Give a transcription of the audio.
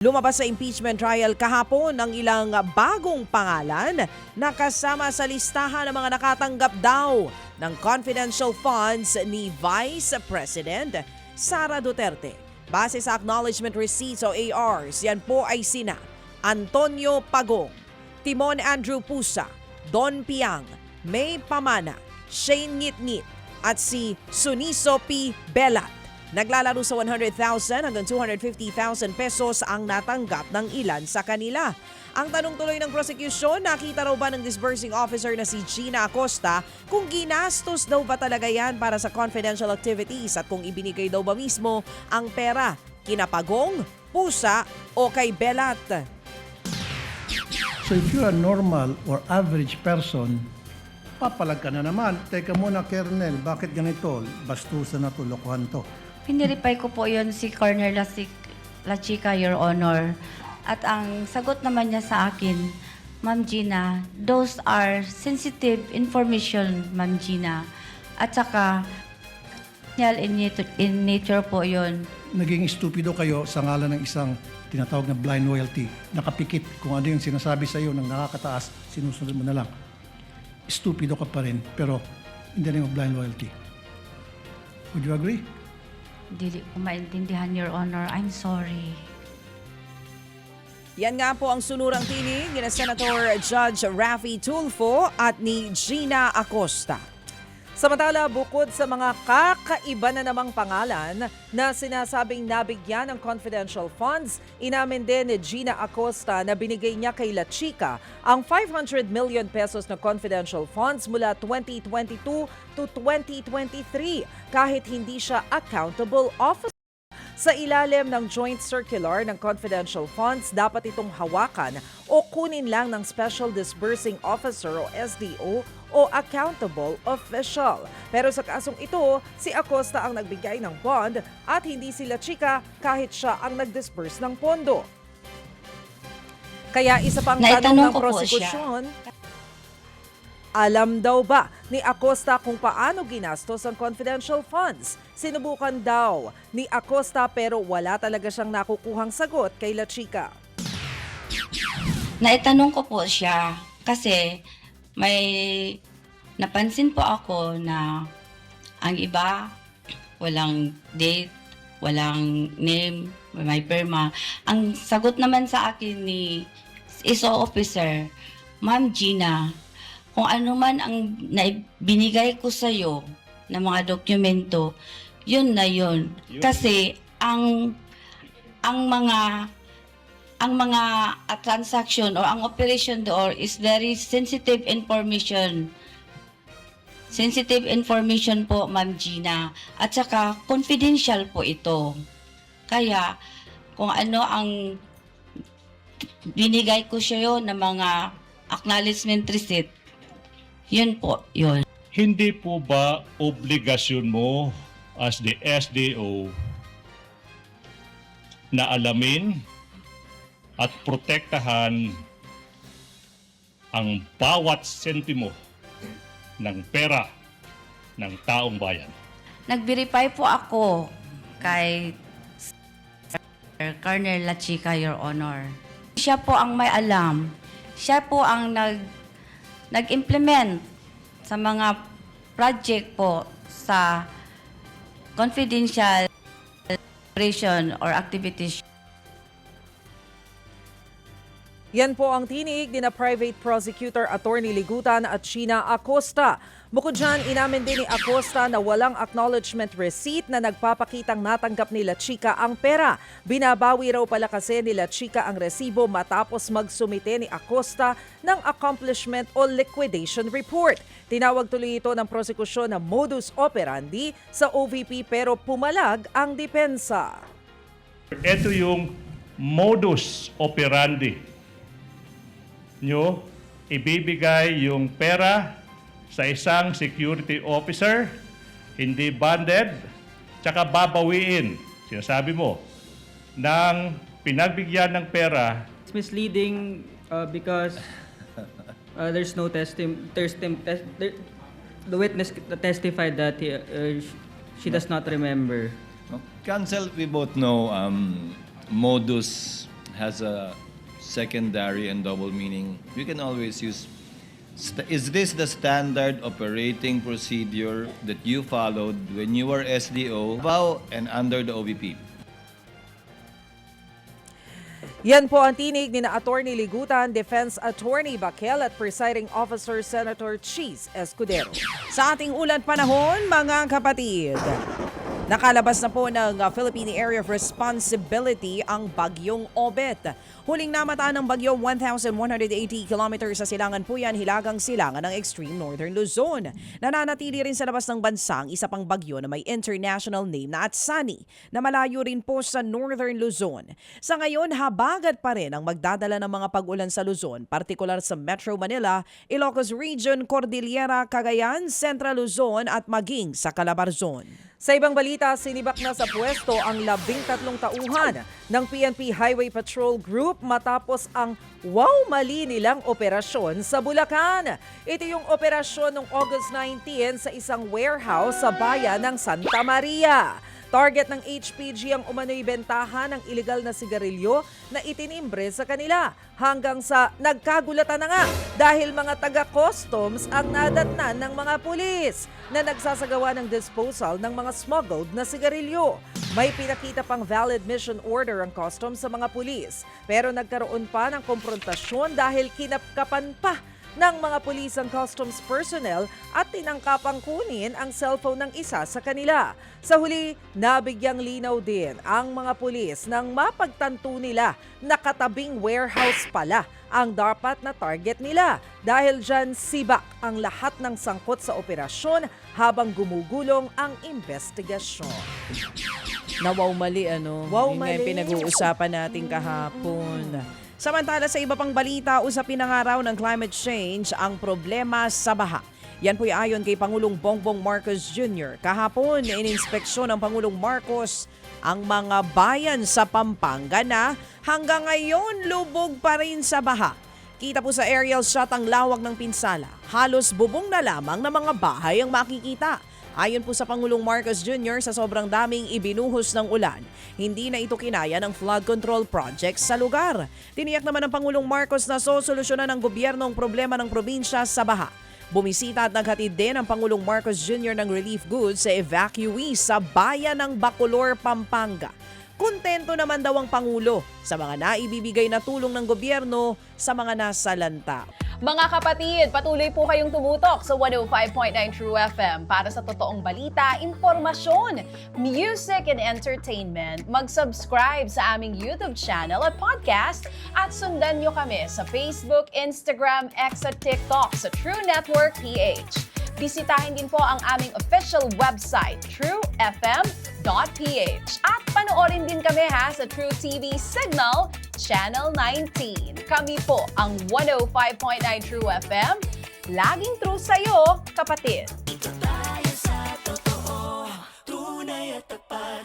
Lumabas sa impeachment trial kahapon ang ilang bagong pangalan na kasama sa listahan ng mga nakatanggap daw ng confidential funds ni Vice President Sara Duterte. Base sa acknowledgement receipts o ARs, yan po ay sina Antonio Pagong, Timon Andrew Pusa, Don Piang, May Pamana, Shane Ngitngit at si Suniso P. Belat. Naglalaro sa 100,000 hanggang 250,000 pesos ang natanggap ng ilan sa kanila. Ang tanong tuloy ng prosecution, nakita raw ba ng disbursing officer na si Gina Acosta kung ginastos daw ba talaga yan para sa confidential activities at kung ibinigay daw ba mismo ang pera kina Pagong, Pusa o kay Belat. So if you're a normal or average person, papalag ka na naman. Teka muna, Kernel, bakit ganito? Bastusan na to, lokohan to. Pinireply ko po yon si Colonel La Chica, Your Honor. At ang sagot naman niya sa akin, Ma'am Gina, those are sensitive information, Ma'am Gina. At saka, in nature po yon. Naging stupido kayo sa ngalan ng isang tinatawag na blind loyalty. Nakapikit kung ano yung sinasabi sa iyo ng nakakataas, sinusunod mo na lang. Stupido ka pa rin, pero in the name of blind loyalty. Would you agree? Hindi ko maintindihan, Your Honor. I'm sorry. Yan nga po ang sunurang tinig ni Senator Judge Raffy Tulfo at ni Gina Acosta. Samantala, bukod sa mga kakaiba na namang pangalan na sinasabing nabigyan ng confidential funds, inamin din ni Gina Acosta na binigay niya kay La Chica ang 500 million pesos na confidential funds mula 2022 to 2023 kahit hindi siya accountable officer. Sa ilalim ng joint circular ng confidential funds, dapat itong hawakan o kunin lang ng Special Disbursing Officer o SDO o accountable official. Pero sa kasong ito, si Acosta ang nagbigay ng bond at hindi si La Chica kahit siya ang nag-disburse ng pondo. Kaya isa pang tanong Naitanong ng ko po prosekusyon, alam daw ba ni Acosta kung paano ginastos ang confidential funds? Sinubukan daw ni Acosta pero wala talaga siyang nakukuhang sagot kay La Chica. Naitanong ko po siya kasi may napansin po ako na ang iba walang date, walang name, may perma. Ang sagot naman sa akin ni ISO officer, Ma'am Gina, kung ano man ang binigay ko sa iyo na mga dokumento, yun na yun. Kasi ang mga transaction or ang operation door is very sensitive information. Sensitive information po, Ma'am Gina. At saka confidential po ito. Kaya kung ano ang binigay ko sa iyo na mga acknowledgement receipt, yun po, yun. Hindi po ba obligasyon mo as the SDO na alamin at protektahan ang bawat sentimo ng pera ng taong bayan? Nag-verify po ako kay Colonel La Chica, Your Honor. Siya po ang may alam. Siya po ang nag-implement sa mga project po sa confidential operation or activities. Yan po ang tinig ni na Private Prosecutor Attorney Ligutan at Gina Acosta. Bukod dyan, inamin din ni Acosta na walang acknowledgement receipt na nagpapakitang natanggap ni La Chica ang pera. Binabawi raw pala kasi ni La Chica ang resibo matapos magsumite ni Acosta ng accomplishment o liquidation report. Tinawag tuloy ito ng prosekusyon na modus operandi sa OVP pero pumalag ang depensa. Ito yung modus operandi nyo, ibibigay yung pera sa isang security officer, hindi bonded, tsaka babawiin, sinasabi mo, ng pinagbigyan ng pera. It's misleading because there's no the witness testified that she does not remember. Counsel, we both know modus has a secondary and double meaning, you can always use, is this the standard operating procedure that you followed when you were SDO, and under the OVP? Yan po ang tinig ni na Attorney Ligutan, Defense Attorney Bakel at Presiding Officer Senator Cheese Escudero. Sa ating ulat panahon, mga kapatid, nakalabas na po ng Philippine Area of Responsibility ang Bagyong Obet. Huling namataan ng bagyo 1,180 kilometers sa silangan po yan, hilagang silangan ng extreme northern Luzon. Nananatili rin sa labas ng bansa ang isa pang bagyo na may international name na Atsani na malayo rin po sa northern Luzon. Sa ngayon, habagat pa rin ang magdadala ng mga pag-ulan sa Luzon, partikular sa Metro Manila, Ilocos Region, Cordillera, Cagayan, Central Luzon at maging sa Calabarzon. Sa ibang balita, sinibak na sa pwesto ang 13 tauhan ng PNP Highway Patrol Group matapos ang mali nilang operasyon sa Bulacan. Ito yung operasyon noong August 19 sa isang warehouse sa bayan ng Santa Maria. Target ng HPG ang umano'y bentahan ng iligal na sigarilyo na itinimbre sa kanila hanggang sa nagkagulatan na nga dahil mga taga-customs ang nadatnan ng mga pulis na nagsasagawa ng disposal ng mga smuggled na sigarilyo. May pinakita pang valid mission order ang customs sa mga pulis pero nagkaroon pa ng komprontasyon dahil kinapkapan pa ng mga pulis ang customs personnel at tinangkapang kunin ang cellphone ng isa sa kanila. Sa huli, nabigyang linaw din ang mga pulis nang mapagtanto nila na katabing warehouse pala ang dapat na target nila. Dahil dyan, sibak ang lahat ng sangkot sa operasyon habang gumugulong ang investigasyon. Mali ano? Wow, Yun nga yung mali. pinag-uusapan natin kahapon. Samantala sa iba pang balita, usapin na nga raw ng climate change ang problema sa baha. Yan po'y ayon kay Pangulong Bongbong Marcos Jr. Kahapon, ininspeksyon ng Pangulong Marcos ang mga bayan sa Pampanga na hanggang ngayon lubog pa rin sa baha. Kita po sa aerial shot ang lawak ng pinsala. Halos bubong na lamang na mga bahay ang makikita. Ayon po sa Pangulong Marcos Jr. sa sobrang daming ibinuhos ng ulan, hindi na ito kinaya ng flood control projects sa lugar. Tiniyak naman ng Pangulong Marcos na sosolusyonan ng gobyerno ang problema ng probinsya sa baha. Bumisita at naghatid din ang Pangulong Marcos Jr. ng relief goods sa evacuees sa bayan ng Bacolor, Pampanga. Kontento naman daw ang Pangulo sa mga naibibigay na tulong ng gobyerno sa mga nasalanta. Mga kapatid, patuloy po kayong tumutok sa 105.9 True FM para sa totoong balita, impormasyon, music and entertainment. Mag-subscribe sa aming YouTube channel at podcast at sundan nyo kami sa Facebook, Instagram, X at TikTok sa True Network PH. Bisitahin din po ang aming official website, truefm.ph. At panoorin din kami sa True TV Signal, Channel 19. Kami po ang 105.9 True FM. Laging true sa'yo, kapatid.